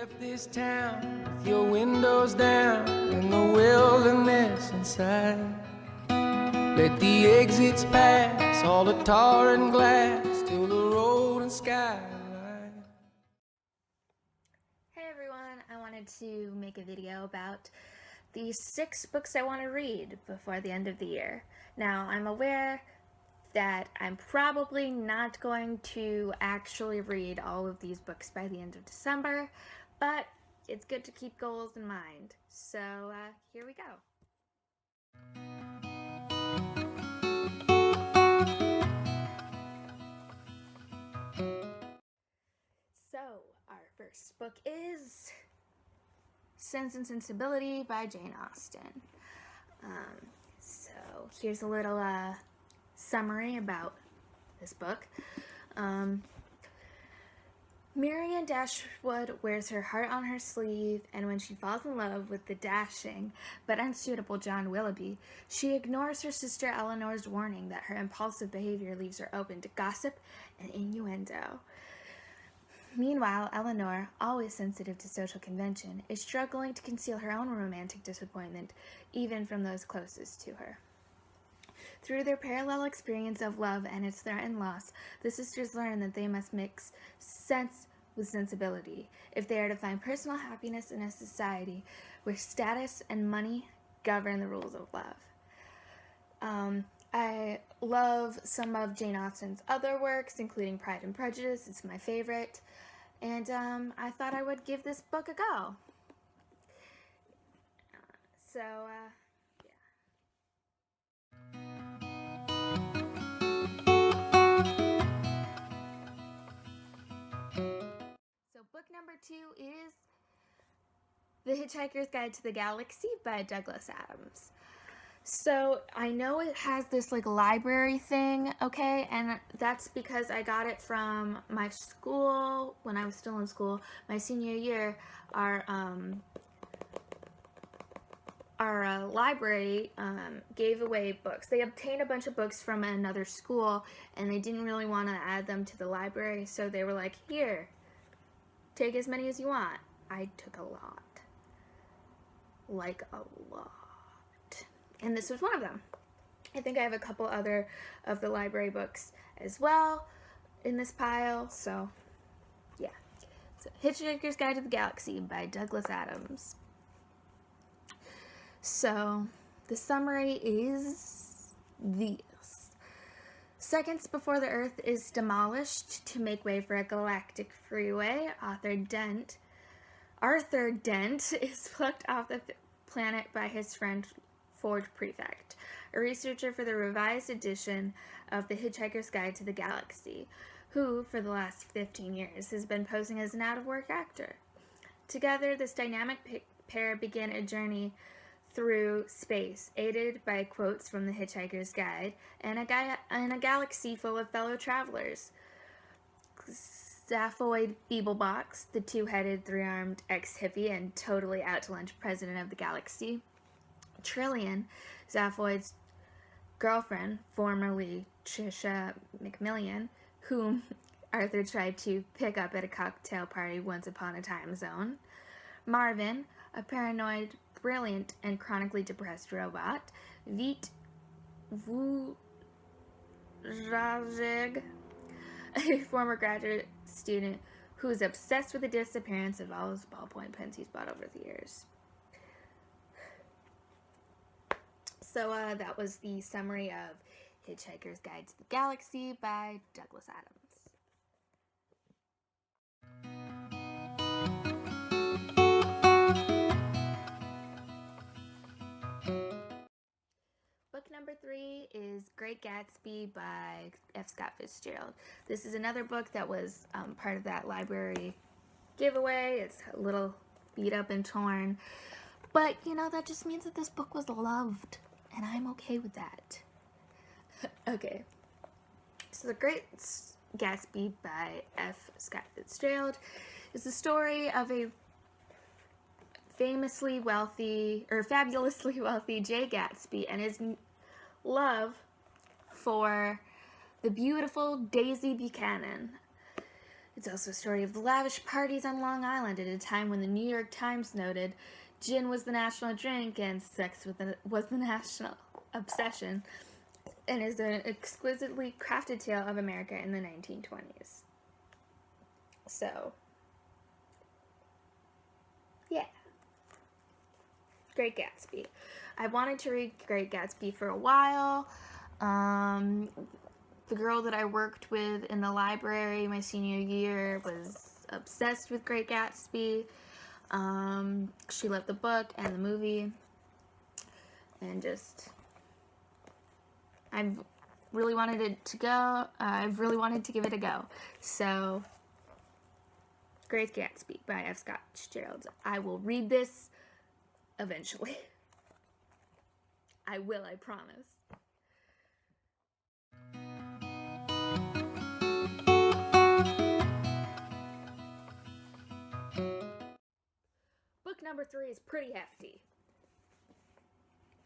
left this town with your windows down in the wilderness inside. Let the exits pass, all the tar and glass, till the road and skyline. Hey everyone, I wanted to make a video about the 6 books I want to read before the end of the year. Now, I'm aware that I'm probably not going to actually read all of these books by the end of December, but it's good to keep goals in mind. So here we go. So our first book is Sense and Sensibility by Jane Austen. So here's a little summary about this book. Marianne Dashwood wears her heart on her sleeve, and when she falls in love with the dashing but unsuitable John Willoughby, she ignores her sister Eleanor's warning that her impulsive behavior leaves her open to gossip and innuendo. Meanwhile, Eleanor, always sensitive to social convention, is struggling to conceal her own romantic disappointment, even from those closest to her. Through their parallel experience of love and its threatened loss, the sisters learn that they must mix sense with sensibility if they are to find personal happiness in a society where status and money govern the rules of love. I love some of Jane Austen's other works, including Pride and Prejudice. It's my favorite. And I thought I would give this book a go. So book number 2 is The Hitchhiker's Guide to the Galaxy by Douglas Adams. So I know it has this like library thing, okay, and that's because I got it from my school when I was still in school. My senior year, our library gave away books. They obtained a bunch of books from another school, and they didn't really want to add them to the library, so they were like, here, take as many as you want. I took a lot. Like a lot. And this was one of them. I think I have a couple other of the library books as well in this pile, so yeah. So, Hitchhiker's Guide to the Galaxy by Douglas Adams. So, the summary is this. Seconds before the Earth is demolished to make way for a galactic freeway, Arthur Dent is plucked off the planet by his friend Ford Prefect, a researcher for the revised edition of The Hitchhiker's Guide to the Galaxy, who, for the last 15 years, has been posing as an out-of-work actor. Together, this dynamic pair begin a journey through space, aided by quotes from The Hitchhiker's Guide and a galaxy full of fellow travelers. Zaphoid Beeblebox, the two-headed, three-armed ex-hippie and totally out-to-lunch president of the galaxy. Trillian, Zaphoid's girlfriend, formerly Trisha McMillian, whom Arthur tried to pick up at a cocktail party once upon a time zone. Marvin, a paranoid, brilliant, and chronically depressed robot. Vit Vujrajic, a former graduate student who is obsessed with the disappearance of all his ballpoint pens he's bought over the years. So that was the summary of Hitchhiker's Guide to the Galaxy by Douglas Adams. Book number 3 is Great Gatsby by F. Scott Fitzgerald. This is another book that was part of that library giveaway. It's a little beat up and torn, but you know, that just means that this book was loved. And I'm okay with that. Okay. So The Great Gatsby by F. Scott Fitzgerald is the story of a fabulously wealthy Jay Gatsby and his love for the beautiful Daisy Buchanan. It's also a story of the lavish parties on Long Island at a time when the New York Times noted gin was the national drink and sex was the national obsession, and is an exquisitely crafted tale of America in the 1920s. So, yeah. Great Gatsby. I wanted to read Great Gatsby for a while. The girl that I worked with in the library my senior year was obsessed with Great Gatsby. She loved the book and the movie. And just, I've really wanted it to go. I've really wanted to give it a go. So, Great Gatsby by F. Scott Fitzgerald. I will read this eventually. I will, I promise. Book number 3 is pretty hefty.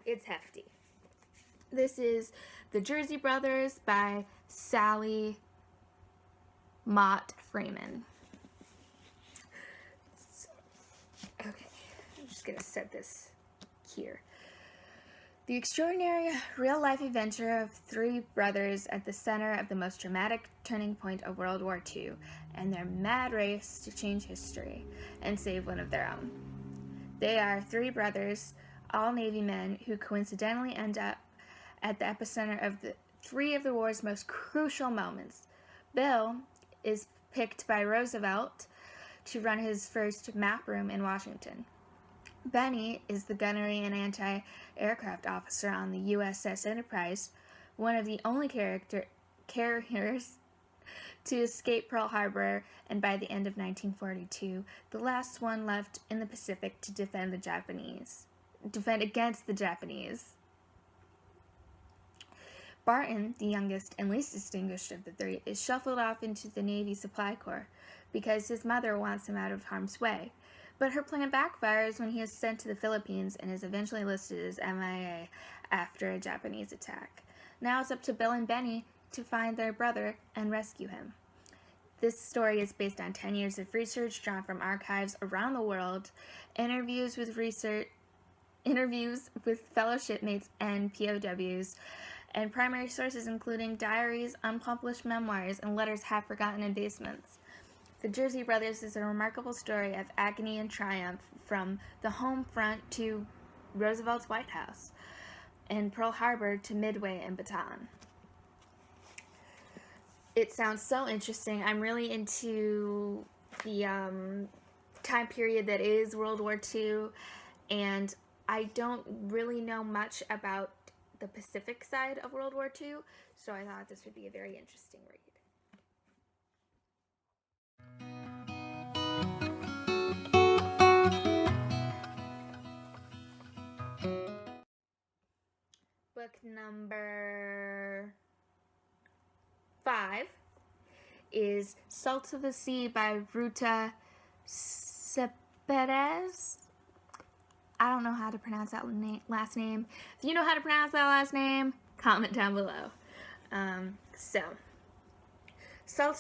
It's hefty. This is The Jersey Brothers by Sally Mott Freeman. Okay, I'm just gonna set this here. The extraordinary real-life adventure of 3 brothers at the center of the most dramatic turning point of World War II and their mad race to change history and save one of their own. They are 3 brothers, all Navy men, who coincidentally end up at the epicenter of 3 of the war's most crucial moments. Bill is picked by Roosevelt to run his first map room in Washington. Benny is the gunnery and anti-aircraft officer on the USS Enterprise, one of the only carriers to escape Pearl Harbor, and by the end of 1942, the last one left in the Pacific to defend against the Japanese. Barton, the youngest and least distinguished of the 3, is shuffled off into the Navy Supply Corps because his mother wants him out of harm's way. But her plan backfires when he is sent to the Philippines and is eventually listed as MIA after a Japanese attack. Now it's up to Bill and Benny to find their brother and rescue him. This story is based on 10 years of research drawn from archives around the world, interviews with fellow shipmates and POWs, and primary sources including diaries, unpublished memoirs, and letters half forgotten in basements. The Jersey Brothers is a remarkable story of agony and triumph from the home front to Roosevelt's White House, and Pearl Harbor to Midway and Bataan. It sounds so interesting. I'm really into the time period that is World War II, and I don't really know much about the Pacific side of World War II, so I thought this would be a very interesting read. Book number 5 is Salt of the Sea by Ruta Sepedez. I don't know how to pronounce that last name. If you know how to pronounce that last name, comment down below. Salt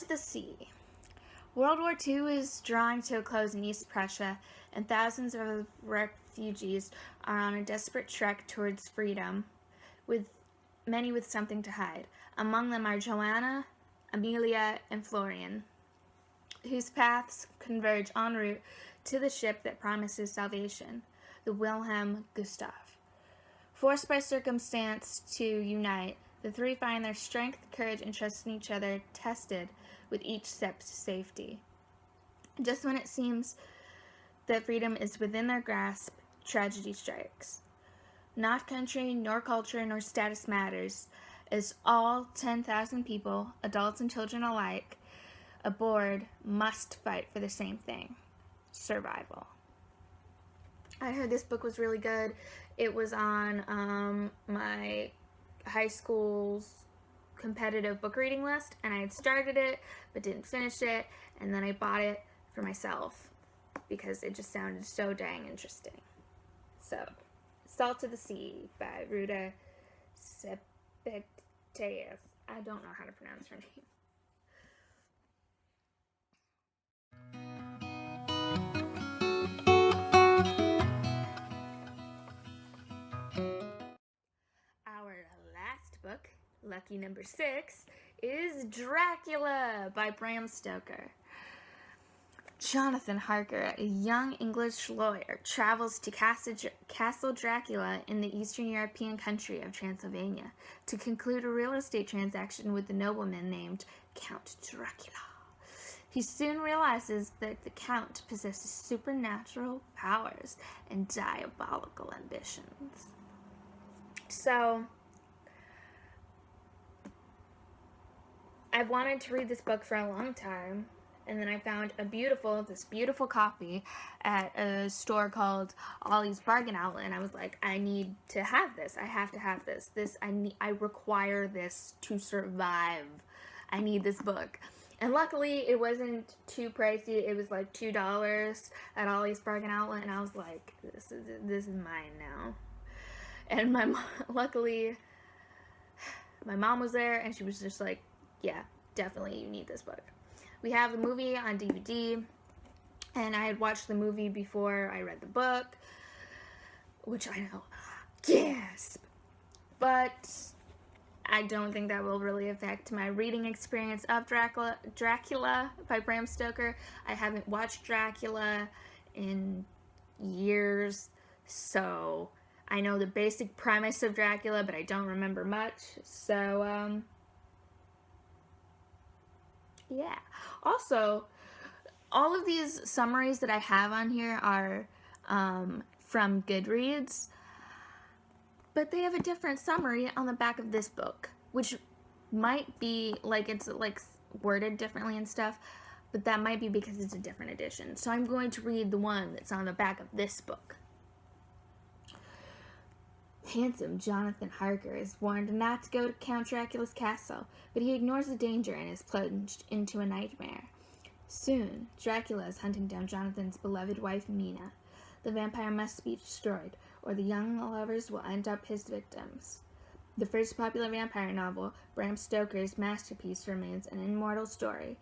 of the Sea. World War II is drawing to a close in East Prussia, and thousands of refugees are on a desperate trek towards freedom, with many with something to hide. Among them are Joanna, Amelia, and Florian, whose paths converge en route to the ship that promises salvation, the Wilhelm Gustave. Forced by circumstance to unite, the 3 find their strength, courage, and trust in each other tested with each step to safety. Just when it seems that freedom is within their grasp, tragedy strikes. Not country, nor culture, nor status matters, as all 10,000 people, adults and children alike, aboard must fight for the same thing: survival. I heard this book was really good. It was on my high school's competitive book reading list, and I had started it but didn't finish it, and then I bought it for myself because it just sounded so dang interesting. So, Salt of the Sea by Ruta Sepedez. I don't know how to pronounce her name. Our last book, lucky number 6, is Dracula by Bram Stoker. Jonathan Harker, a young English lawyer, travels to Castle Dracula in the Eastern European country of Transylvania to conclude a real estate transaction with a nobleman named Count Dracula. He soon realizes that the Count possesses supernatural powers and diabolical ambitions. So, I've wanted to read this book for a long time, and then I found this beautiful copy at a store called Ollie's Bargain Outlet, and I was like, I need to have this. I have to have this. I require this to survive. I need this book. And luckily, it wasn't too pricey. It was like $2 at Ollie's Bargain Outlet, and I was like, this is mine now. And luckily, my mom was there, and she was just like, yeah, definitely you need this book. We have the movie on DVD, and I had watched the movie before I read the book, which I know, gasp. But I don't think that will really affect my reading experience of Dracula by Bram Stoker. I haven't watched Dracula in years, so I know the basic premise of Dracula, but I don't remember much. So, yeah. Also, all of these summaries that I have on here are from Goodreads, but they have a different summary on the back of this book, which might be like it's like worded differently and stuff, but that might be because it's a different edition. So I'm going to read the one that's on the back of this book. Handsome Jonathan Harker is warned not to go to Count Dracula's castle, but he ignores the danger and is plunged into a nightmare. Soon, Dracula is hunting down Jonathan's beloved wife, Mina. The vampire must be destroyed, or the young lovers will end up his victims. The first popular vampire novel, Bram Stoker's masterpiece, remains an immortal story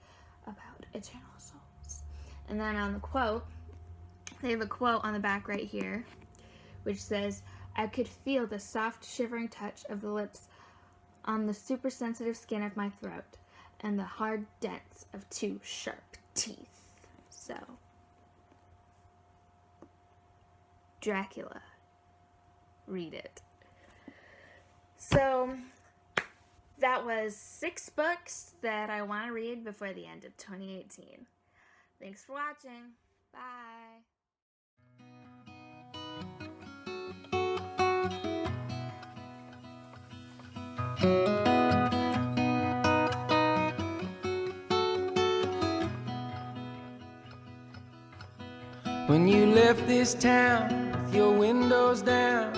about eternal souls. And then on the quote, they have a quote on the back right here, which says, I could feel the soft, shivering touch of the lips on the super-sensitive skin of my throat and the hard dents of 2 sharp teeth. So, Dracula. Read it. So, that was 6 books that I want to read before the end of 2018. Thanks for watching. Bye. When you left this town with your windows down